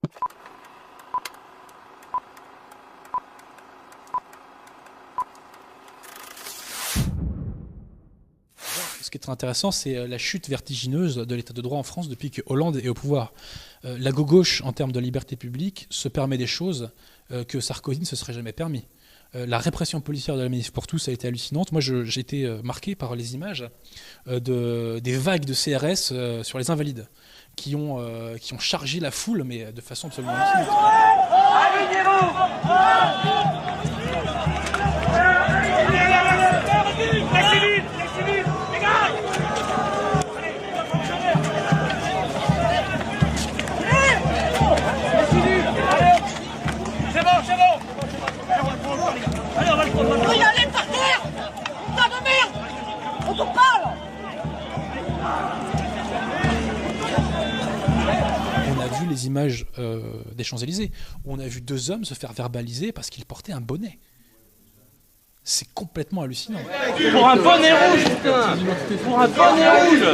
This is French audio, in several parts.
Ce qui est très intéressant, c'est la chute vertigineuse de l'état de droit en France depuis que Hollande est au pouvoir. La gauche, en termes de liberté publique, se permet des choses que Sarkozy ne se serait jamais permis. La répression policière de la manif pour tous a été hallucinante. Moi, j'ai été marqué par les images des vagues de CRS sur les Invalides qui ont chargé la foule, mais de façon absolument hallucinante. Il allait par terre! Putain de merde! On t'en parle! On a vu les images des Champs-Élysées, où on a vu 2 hommes se faire verbaliser parce qu'ils portaient un bonnet. C'est complètement hallucinant. Pour un bonnet rouge, putain! Pour un bonnet rouge!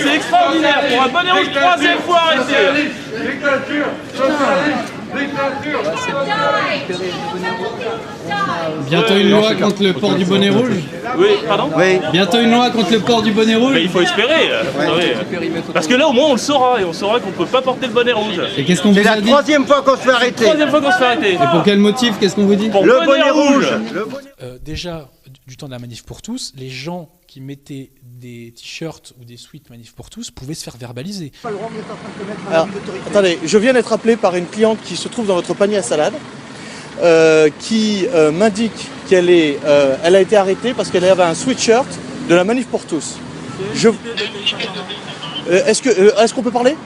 C'est extraordinaire! Pour un bonnet rouge, 3e fois arrêté! Dictature! Socialiste! Dictature! Bientôt une loi contre le port du bonnet rouge. Oui, pardon? Oui. Bientôt une loi contre le port du bonnet rouge. Mais il faut espérer. Parce que là au moins on le saura, et on saura qu'on ne peut pas porter le bonnet rouge. Et qu'est-ce qu'on vous a dit? 3e fois qu'on se fait arrêter! 3e fois qu'on se fait arrêter. Et pour quel motif? Qu'est-ce qu'on vous dit? Pour Le bonnet rouge! Déjà, du temps de la manif pour tous, les gens qui mettaient des t-shirts ou des sweats manif pour tous pouvaient se faire verbaliser. Alors, attendez, je viens d'être appelé par une cliente qui se trouve dans votre panier à salade, qui m'indique qu'elle elle a été arrêtée parce qu'elle avait un sweatshirt de la manif pour tous. Est-ce qu'on peut parler?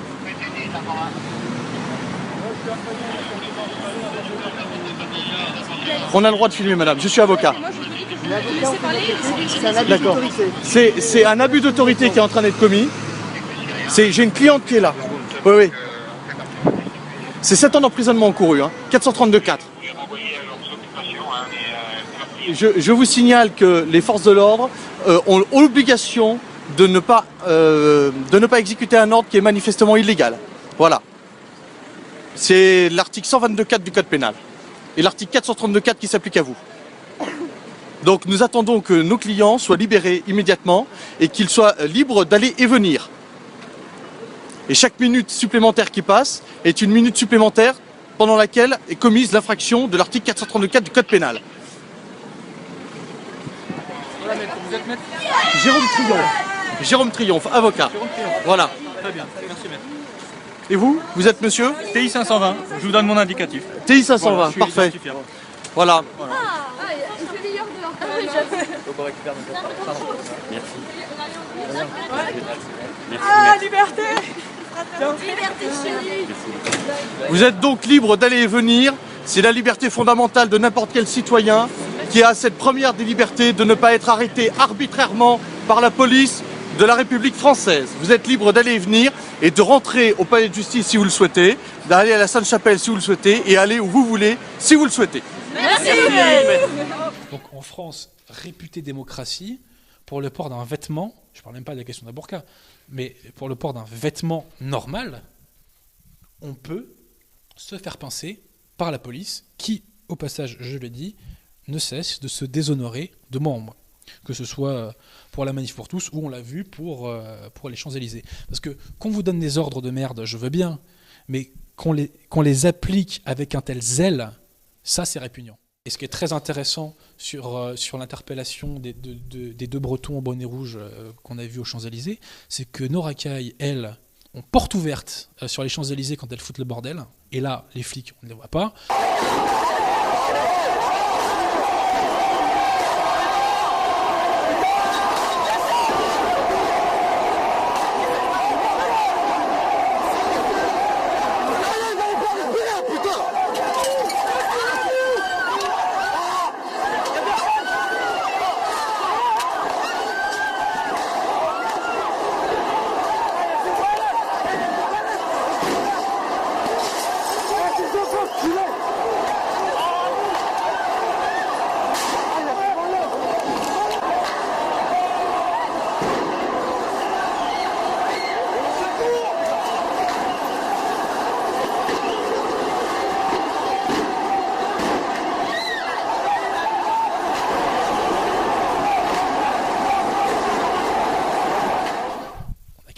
On a le droit de filmer, madame. Je suis avocat. D'accord. C'est un abus d'autorité qui est en train d'être commis. J'ai une cliente qui est là. Oui, oui. C'est 7 ans d'emprisonnement encouru, hein. 432-4. Je vous signale que les forces de l'ordre ont l'obligation de ne pas exécuter un ordre qui est manifestement illégal. Voilà. C'est l'article 122.4 du Code pénal. Et l'article 432.4 qui s'applique à vous. Donc nous attendons que nos clients soient libérés immédiatement et qu'ils soient libres d'aller et venir. Et chaque minute supplémentaire qui passe est une minute supplémentaire pendant laquelle est commise l'infraction de l'article 434 du Code pénal. Vous êtes maître? Jérôme Triomphe, avocat. Voilà. Très bien, merci maître. Et vous? Vous êtes monsieur? TI 520, je vous donne mon indicatif. TI 520, parfait. Voilà. Il fait meilleur dehors. Ah, liberté! Liberté chérie! Vous êtes donc libre d'aller et venir. C'est la liberté fondamentale de n'importe quel citoyen qui a cette première des libertés de ne pas être arrêté arbitrairement par la police de la République française. Vous êtes libre d'aller et venir et de rentrer au palais de justice si vous le souhaitez, d'aller à la Sainte-Chapelle si vous le souhaitez et aller où vous voulez si vous le souhaitez. Merci! Donc en France, réputée démocratie, pour le port d'un vêtement, je ne parle même pas de la question d'un burqa, mais pour le port d'un vêtement normal, on peut se faire pincer par la police qui, au passage, je le dis, ne cesse de se déshonorer de membres. Que ce soit pour la manif pour tous ou on l'a vu pour les Champs-Élysées. Parce que qu'on vous donne des ordres de merde, je veux bien, mais qu'on les applique avec un tel zèle, ça c'est répugnant. Et ce qui est très intéressant sur l'interpellation des 2 Bretons au bonnet rouge qu'on a vu aux Champs-Élysées, c'est que nos racailles, elles, ont porte ouverte sur les Champs-Élysées quand elles foutent le bordel. Et là, les flics, on ne les voit pas.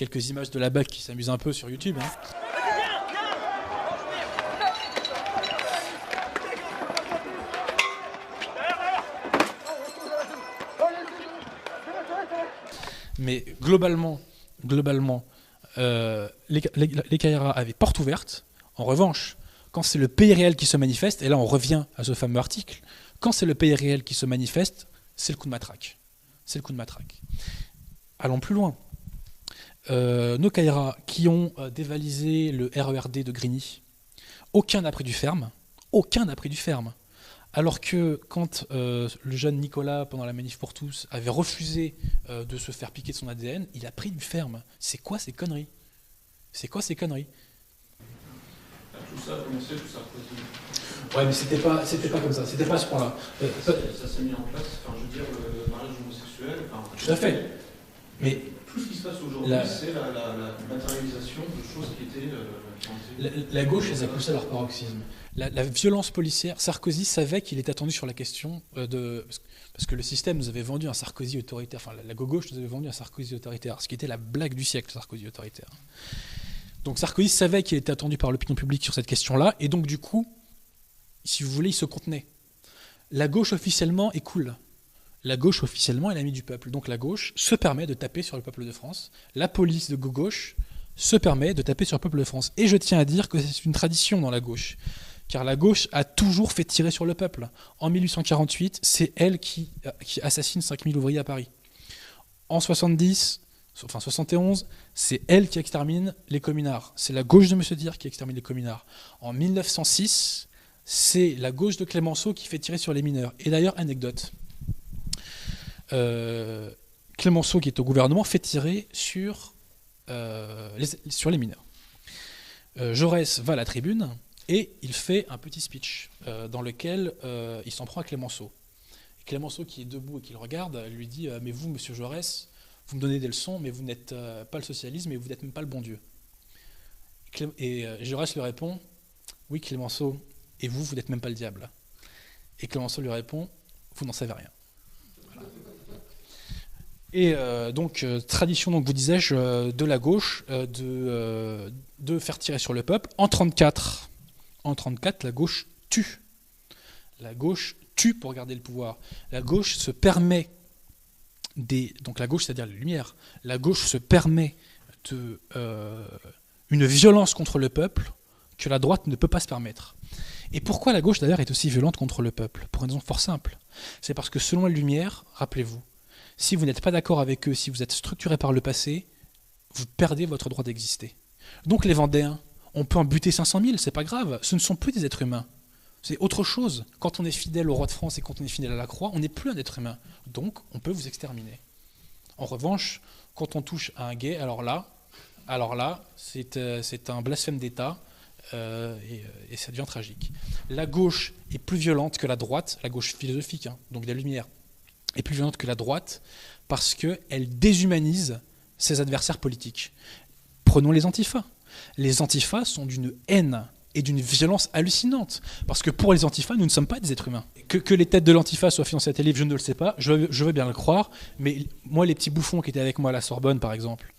quelques images de la BAC qui s'amusent un peu sur YouTube. Hein. Mais globalement, les Caïras avaient porte ouverte. En revanche, quand c'est le pays réel qui se manifeste, et là on revient à ce fameux article, quand c'est le pays réel qui se manifeste, c'est le coup de matraque. C'est le coup de matraque. Allons plus loin. Nos Caïras qui ont dévalisé le RERD de Grigny, aucun n'a pris du ferme. Aucun n'a pris du ferme. Alors que quand le jeune Nicolas, pendant la manif pour tous, avait refusé de se faire piquer de son ADN, il a pris du ferme. C'est quoi ces conneries? C'est quoi ces conneries? Tout ça a commencé sous Sarkozy. Ouais, mais c'était pas comme ça, c'était pas à ce point-là. Ça s'est mis en place, enfin, je veux dire, le mariage homosexuel. Enfin, Tout à fait. Mais tout ce qui se passe aujourd'hui, c'est la matérialisation de choses qui étaient. la gauche les a poussés à leur paroxysme. La violence policière, Sarkozy savait qu'il était attendu sur la question parce que le système nous avait vendu un Sarkozy autoritaire, enfin la gauche nous avait vendu un Sarkozy autoritaire, ce qui était la blague du siècle, Sarkozy autoritaire. Donc Sarkozy savait qu'il était attendu par l'opinion publique sur cette question-là, et donc du coup, si vous voulez, il se contenait. La gauche officiellement est cool. La gauche officiellement est l'amie du peuple. Donc la gauche se permet de taper sur le peuple de France. La police de gauche se permet de taper sur le peuple de France. Et je tiens à dire que c'est une tradition dans la gauche. Car la gauche a toujours fait tirer sur le peuple. En 1848, c'est elle qui assassine 5000 ouvriers à Paris. En 71, c'est elle qui extermine les communards. C'est la gauche de M. Dir qui extermine les communards. En 1906, c'est la gauche de Clémenceau qui fait tirer sur les mineurs. Et d'ailleurs, anecdote, Clémenceau, qui est au gouvernement, fait tirer sur les mineurs. Jaurès va à la tribune et il fait un petit speech dans lequel il s'en prend à Clémenceau. Et Clémenceau, qui est debout et qui le regarde, lui dit « Mais vous, monsieur Jaurès, vous me donnez des leçons, mais vous n'êtes pas le socialisme et vous n'êtes même pas le bon Dieu. » Et Jaurès lui répond « Oui, Clémenceau, et vous, vous n'êtes même pas le diable. » Et Clémenceau lui répond « Vous n'en savez rien. » Voilà. Et donc, tradition, donc, vous disais-je, de la gauche, de faire tirer sur le peuple. En 1934, la gauche tue. La gauche tue pour garder le pouvoir. La gauche se permet donc la gauche, c'est-à-dire les Lumières, la gauche se permet une violence contre le peuple que la droite ne peut pas se permettre. Et pourquoi la gauche, d'ailleurs, est aussi violente contre le peuple? Pour une raison fort simple. C'est parce que selon les Lumières, rappelez-vous, si vous n'êtes pas d'accord avec eux, si vous êtes structuré par le passé, vous perdez votre droit d'exister. Donc les Vendéens, on peut en buter 500 000, c'est pas grave, ce ne sont plus des êtres humains. C'est autre chose. Quand on est fidèle au roi de France et quand on est fidèle à la croix, on n'est plus un être humain. Donc on peut vous exterminer. En revanche, quand on touche à un gay, alors là c'est un blasphème d'État et ça devient tragique. La gauche est plus violente que la droite, la gauche philosophique, donc des Lumières, est plus violente que la droite parce qu'elle déshumanise ses adversaires politiques. Prenons les antifas. Les antifas sont d'une haine et d'une violence hallucinante. Parce que pour les antifas, nous ne sommes pas des êtres humains. Que les têtes de l'antifa soient financées à la télé, je ne le sais pas, je veux bien le croire, mais moi, les petits bouffons qui étaient avec moi à la Sorbonne, par exemple,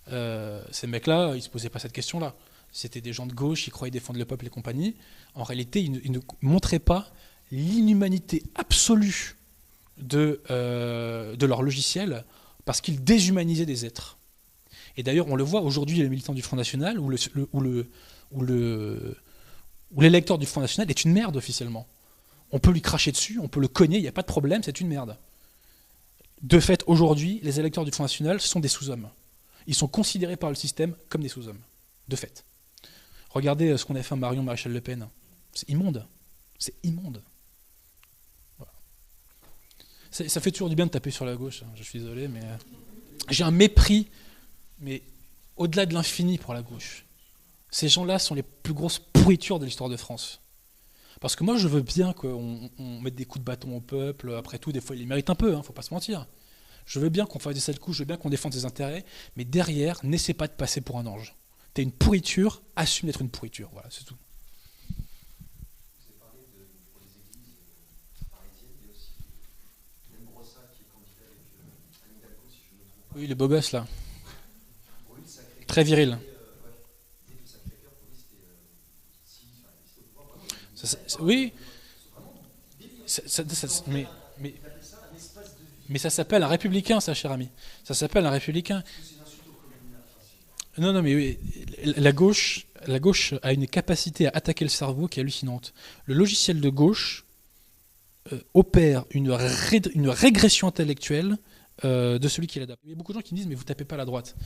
ces mecs-là, ils ne se posaient pas cette question-là. C'était des gens de gauche, ils croyaient défendre le peuple et compagnie. En réalité, ils ne montraient pas l'inhumanité absolue de leur logiciel parce qu'ils déshumanisaient des êtres. Et d'ailleurs, on le voit aujourd'hui, les militants du Front National, où l'électeur du Front National est une merde officiellement. On peut lui cracher dessus, on peut le cogner, il n'y a pas de problème, c'est une merde. De fait, aujourd'hui, les électeurs du Front National sont des sous-hommes. Ils sont considérés par le système comme des sous-hommes. De fait. Regardez ce qu'on a fait à Marion Maréchal Le Pen. C'est immonde. C'est immonde. Voilà. Ça fait toujours du bien de taper sur la gauche, je suis désolé, mais j'ai un mépris, mais au-delà de l'infini pour la gauche. Ces gens-là sont les plus grosses pourritures de l'histoire de France. Parce que moi, je veux bien qu'on mette des coups de bâton au peuple. Après tout, des fois, il les mérite un peu, faut pas se mentir. Je veux bien qu'on fasse des sales coups, je veux bien qu'on défende ses intérêts, mais derrière, n'essaie pas de passer pour un ange. T'es une pourriture, assume d'être une pourriture. Voilà, c'est tout. Vous avez parlé pour les églises parisiennes, il y a aussi Même Brossat qui est candidat avec Anne Hidalgo, si je ne me trompe pas. Oui, le beau gosse, là. Oui, ça Très viril. Oui. Mais ça s'appelle un républicain, ça, cher ami. Ça s'appelle un républicain. Non, mais oui, la gauche a une capacité à attaquer le cerveau qui est hallucinante. Le logiciel de gauche opère une régression intellectuelle de celui qui l'adapte. Il y a beaucoup de gens qui me disent mais vous tapez pas la droite.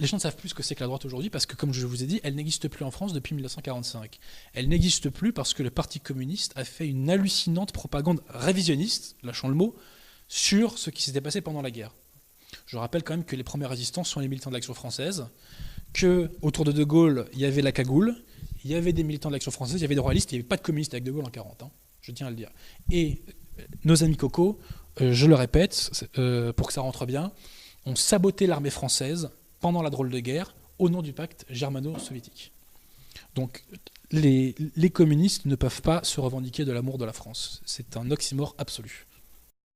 Les gens ne savent plus ce que c'est que la droite aujourd'hui parce que, comme je vous ai dit, elle n'existe plus en France depuis 1945. Elle n'existe plus parce que le Parti communiste a fait une hallucinante propagande révisionniste, lâchons le mot, sur ce qui s'était passé pendant la guerre. Je rappelle quand même que les premiers résistants sont les militants de l'Action française, que autour de Gaulle, il y avait la cagoule, il y avait des militants de l'Action française, il y avait des royalistes, il n'y avait pas de communistes avec De Gaulle en 1940, hein, je tiens à le dire. Et nos amis cocos, je le répète, pour que ça rentre bien, ont saboté l'armée française pendant la drôle de guerre au nom du pacte germano-soviétique. Donc les communistes ne peuvent pas se revendiquer de l'amour de la France. C'est un oxymore absolu.